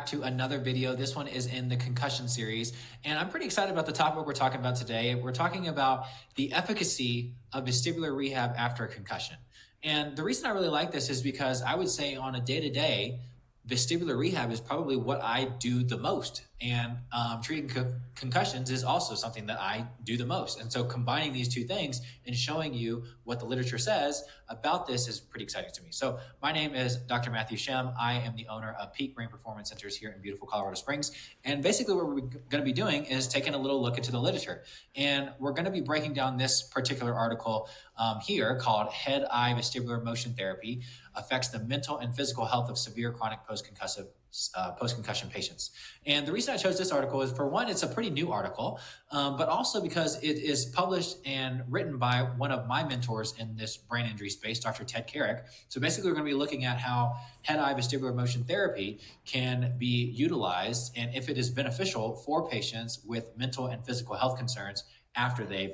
To another video. This one is in the concussion series, and I'm pretty excited about the topic we're talking about today. We're talking about the efficacy of vestibular rehab after a concussion. And the reason I really like this is because I would say on a day-to-day, vestibular rehab is probably what I do the most. And treating concussions is also something that I do the most. And so combining these two things and showing you what the literature says about this is pretty exciting to me. So my name is Dr. Matthew Shem. I am the owner of Peak Brain Performance Centers here in beautiful Colorado Springs. And basically what we're going to be doing is taking a little look into the literature. And we're going to be breaking down this particular article here called Head-Eye Vestibular Motion Therapy Affects the Mental and Physical Health of Severe Chronic Post-Concussion Patients. And the reason I chose this article is, for one, it's a pretty new article, but also because it is published and written by one of my mentors in this brain injury space, Dr. Ted Carrick. So basically, we're going to be looking at how head-eye vestibular motion therapy can be utilized and if it is beneficial for patients with mental and physical health concerns after they've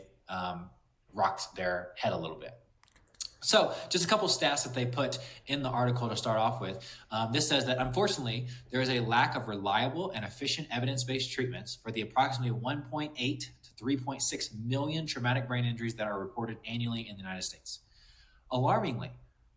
rocked their head a little bit. So just a couple stats that they put in the article to start off with. This says that unfortunately, there is a lack of reliable and efficient evidence-based treatments for the approximately 1.8 to 3.6 million traumatic brain injuries that are reported annually in the United States. Alarmingly,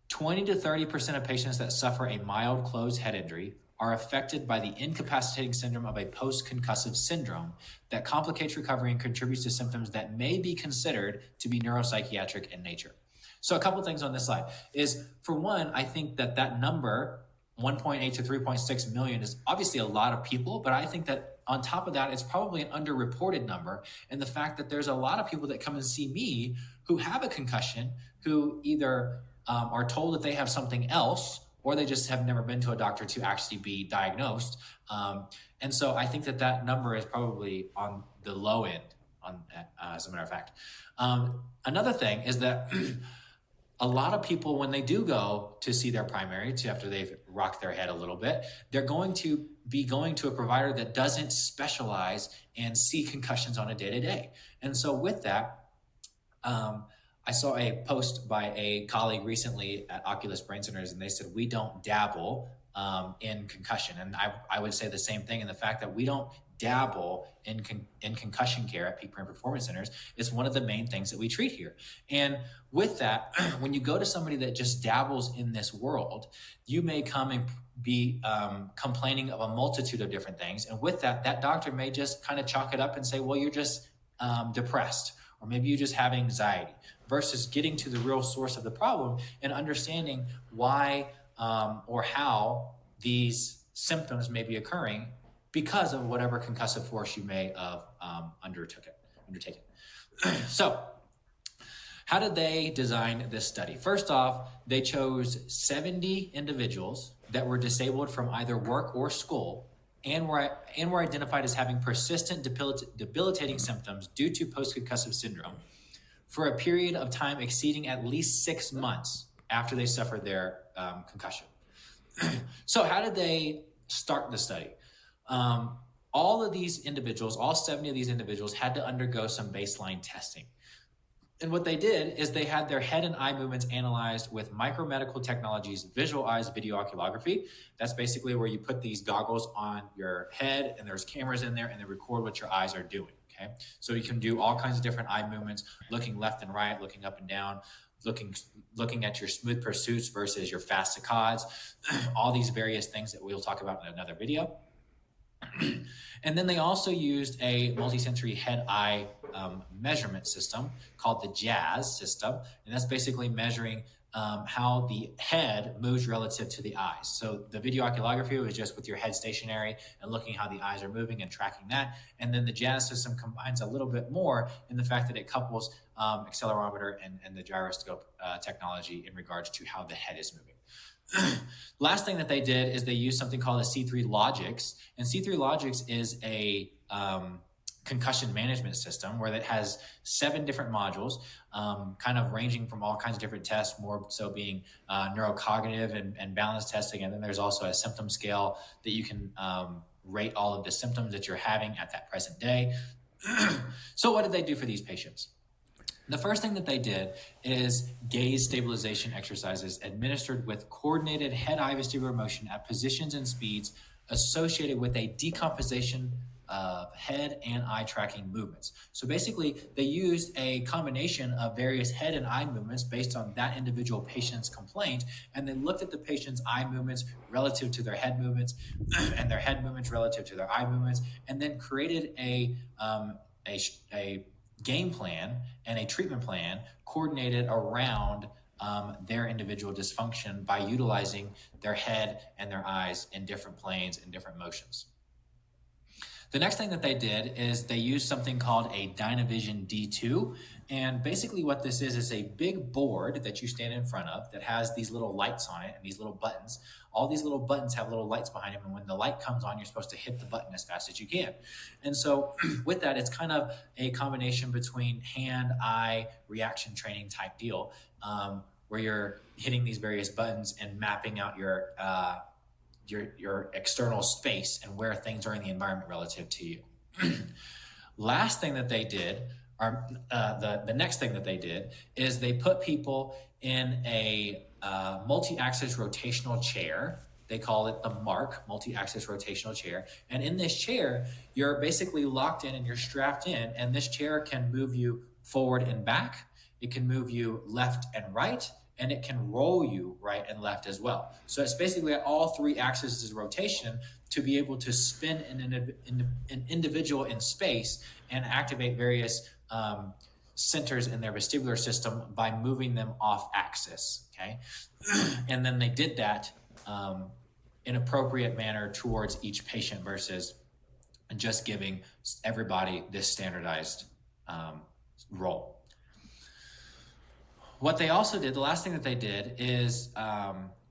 20 to 30% of patients that suffer a mild closed head injury are affected by the incapacitating syndrome of a post-concussive syndrome that complicates recovery and contributes to symptoms that may be considered to be neuropsychiatric in nature. So a couple things on this slide is, for one, I think that number, 1.8 to 3.6 million, is obviously a lot of people, but I think that on top of that, it's probably an underreported number. And the fact that there's a lot of people that come and see me who have a concussion, who either are told that they have something else, or they just have never been to a doctor to actually be diagnosed. And so I think that number is probably on the low end, as a matter of fact. Another thing is that a lot of people, when they do go to see their primary, after they've rocked their head a little bit, they're going to be going to a provider that doesn't specialize and see concussions on a day-to-day. And so with that, I saw a post by a colleague recently at Oculus Brain Centers, and they said, we don't dabble in concussion. And I would say the same thing, in the fact that we don't dabble in concussion care at Peak Brain Performance Centers is one of the main things that we treat here. And with that, when you go to somebody that just dabbles in this world, you may come and be complaining of a multitude of different things. And with that, that doctor may just kind of chalk it up and say, well, you're just depressed, or maybe you just have anxiety, versus getting to the real source of the problem and understanding why or how these symptoms may be occurring because of whatever concussive force you may have undertaken. So how did they design this study? First off, they chose 70 individuals that were disabled from either work or school and were identified as having persistent debilitating symptoms due to post-concussive syndrome for a period of time exceeding at least 6 months after they suffered their concussion. So how did they start the study? All of these individuals, all 70 of these individuals, had to undergo some baseline testing. And what they did is they had their head and eye movements analyzed with Micromedical Technologies visual eyes video oculography. That's basically where you put these goggles on your head and there's cameras in there and they record what your eyes are doing. Okay, so you can do all kinds of different eye movements, looking left and right, looking up and down, looking at your smooth pursuits versus your fast saccades, all these various things that we'll talk about in another video. And then they also used a multisensory head-eye measurement system called the JAZZ system. And that's basically measuring how the head moves relative to the eyes. So the video oculography was just with your head stationary and looking how the eyes are moving and tracking that. And then the JAZZ system combines a little bit more in the fact that it couples accelerometer and the gyroscope technology in regards to how the head is moving. Last thing that they did is they used something called a C3 Logix, and C3 Logix is a concussion management system where it has 7 different modules, kind of ranging from all kinds of different tests, more so being neurocognitive and balance testing. And then there's also a symptom scale that you can rate all of the symptoms that you're having at that present day. So what did they do for these patients? The first thing that they did is gaze stabilization exercises administered with coordinated head-eye vestibular motion at positions and speeds associated with a decomposition of head and eye tracking movements. So basically, they used a combination of various head and eye movements based on that individual patient's complaint, and they looked at the patient's eye movements relative to their head movements and their head movements relative to their eye movements, and then created a game plan and a treatment plan coordinated around their individual dysfunction by utilizing their head and their eyes in different planes and different motions. The next thing that they did is they used something called a Dynavision D2. And basically what this is a big board that you stand in front of that has these little lights on it and these little buttons. All these little buttons have little lights behind them. And when the light comes on, you're supposed to hit the button as fast as you can. And so with that, it's kind of a combination between hand-eye reaction training type deal, where you're hitting these various buttons and mapping out your external space and where things are in the environment relative to you. Last thing that they did, or the next thing that they did, is they put people in a MultiAxis rotational chair. They call it the MARC, MultiAxis rotational chair. And in this chair, you're basically locked in and you're strapped in, and this chair can move you forward and back. It can move you left and right, and it can roll you right and left as well. So it's basically at all three axes of rotation to be able to spin an individual in space and activate various centers in their vestibular system by moving them off axis, okay? And then they did that in appropriate manner towards each patient versus just giving everybody this standardized role. What they also did, the last thing that they did is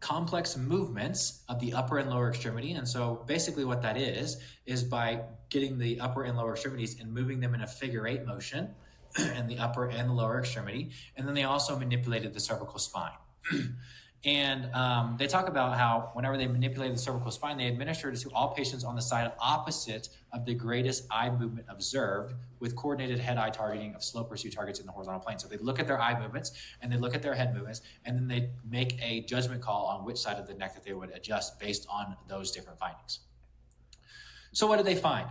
complex movements of the upper and lower extremity. And so basically what that is by getting the upper and lower extremities and moving them in a figure eight motion in the upper and the lower extremity. And then they also manipulated the cervical spine. And they talk about how whenever they manipulated the cervical spine, they administered it to all patients on the side opposite of the greatest eye movement observed with coordinated head-eye targeting of slow pursuit targets in the horizontal plane. So they look at their eye movements and they look at their head movements, and then they make a judgment call on which side of the neck that they would adjust based on those different findings. So what did they find?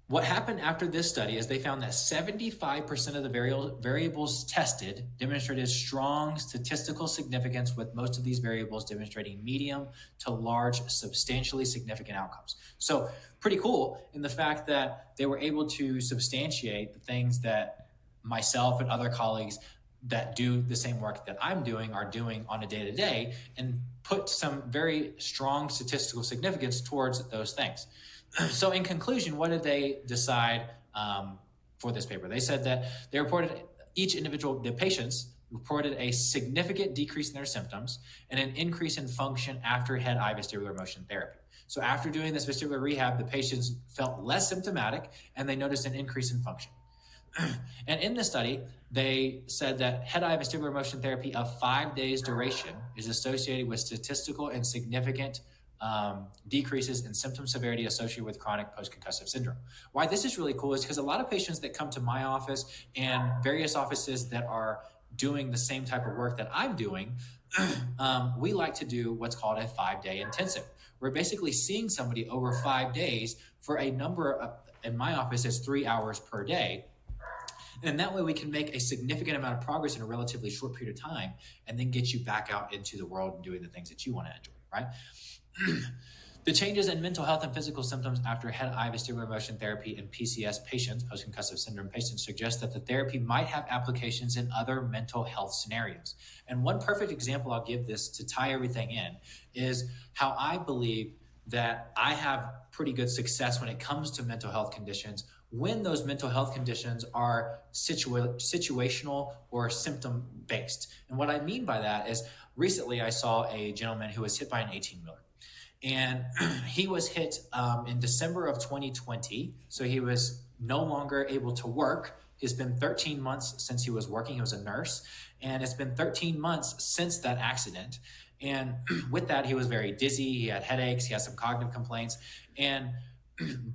What happened after this study is they found that 75% of the variables tested demonstrated strong statistical significance, with most of these variables demonstrating medium to large, substantially significant outcomes. So pretty cool in the fact that they were able to substantiate the things that myself and other colleagues that do the same work that I'm doing are doing on a day-to-day, and put some very strong statistical significance towards those things. So in conclusion, what did they decide for this paper? They said that they reported the patients reported a significant decrease in their symptoms and an increase in function after head-eye vestibular motion therapy. So after doing this vestibular rehab, the patients felt less symptomatic and they noticed an increase in function. And in this study, they said that head-eye vestibular motion therapy of 5 days duration is associated with statistical and significant decreases in symptom severity associated with chronic post-concussive syndrome. Why this is really cool is because a lot of patients that come to my office and various offices that are doing the same type of work that I'm doing, we like to do what's called a 5-day intensive. We're basically seeing somebody over 5 days for a number of, in my office, it's 3 hours per day. And that way we can make a significant amount of progress in a relatively short period of time and then get you back out into the world and doing the things that you want to enjoy, right? The changes in mental health and physical symptoms after head-eye vestibular motion therapy in PCS patients, post-concussive syndrome patients, suggest that the therapy might have applications in other mental health scenarios. And one perfect example I'll give this to tie everything in is how I believe that I have pretty good success when it comes to mental health conditions when those mental health conditions are situational or symptom-based. And what I mean by that is recently I saw a gentleman who was hit by an 18-wheeler. And he was hit in December of 2020. So he was no longer able to work. It's been 13 months since he was working. He was a nurse. And it's been 13 months since that accident. And with that, he was very dizzy. He had headaches. He had some cognitive complaints. And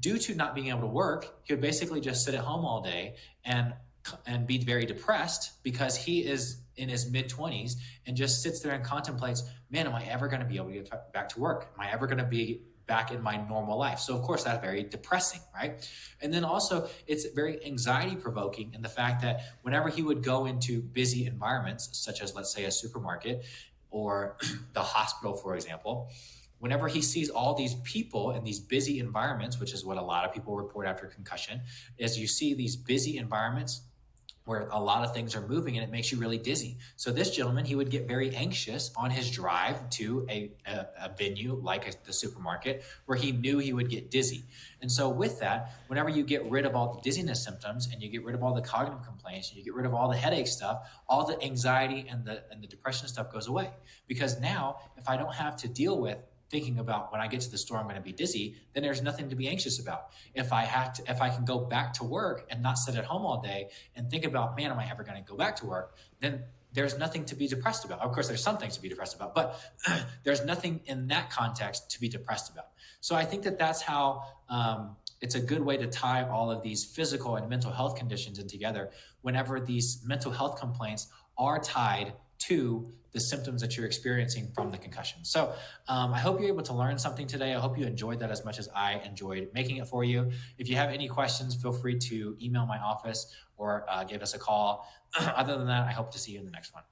due to not being able to work, he would basically just sit at home all day and be very depressed because he is in his mid-20s and just sits there and contemplates, man, am I ever going to be able to get back to work? Am I ever going to be back in my normal life. So of course that's very depressing, right? And then also it's very anxiety provoking in the fact that whenever he would go into busy environments, such as let's say a supermarket or the hospital, for example, whenever he sees all these people in these busy environments, which is what a lot of people report after concussion, is you see these busy environments where a lot of things are moving and it makes you really dizzy. So this gentleman, he would get very anxious on his drive to a venue like the supermarket where he knew he would get dizzy. And so with that, whenever you get rid of all the dizziness symptoms and you get rid of all the cognitive complaints, and you get rid of all the headache stuff, all the anxiety and the depression stuff goes away. Because now if I don't have to deal with thinking about when I get to the store, I'm going to be dizzy, then there's nothing to be anxious about. If I can go back to work and not sit at home all day and think about, man, am I ever going to go back to work? Then there's nothing to be depressed about. Of course, there's some things to be depressed about, but there's nothing in that context to be depressed about. So I think that that's how it's a good way to tie all of these physical and mental health conditions in together whenever these mental health complaints are tied to the symptoms that you're experiencing from the concussion. So I hope you're able to learn something today. I hope you enjoyed that as much as I enjoyed making it for you. If you have any questions, feel free to email my office or give us a call. Other than that, I hope to see you in the next one.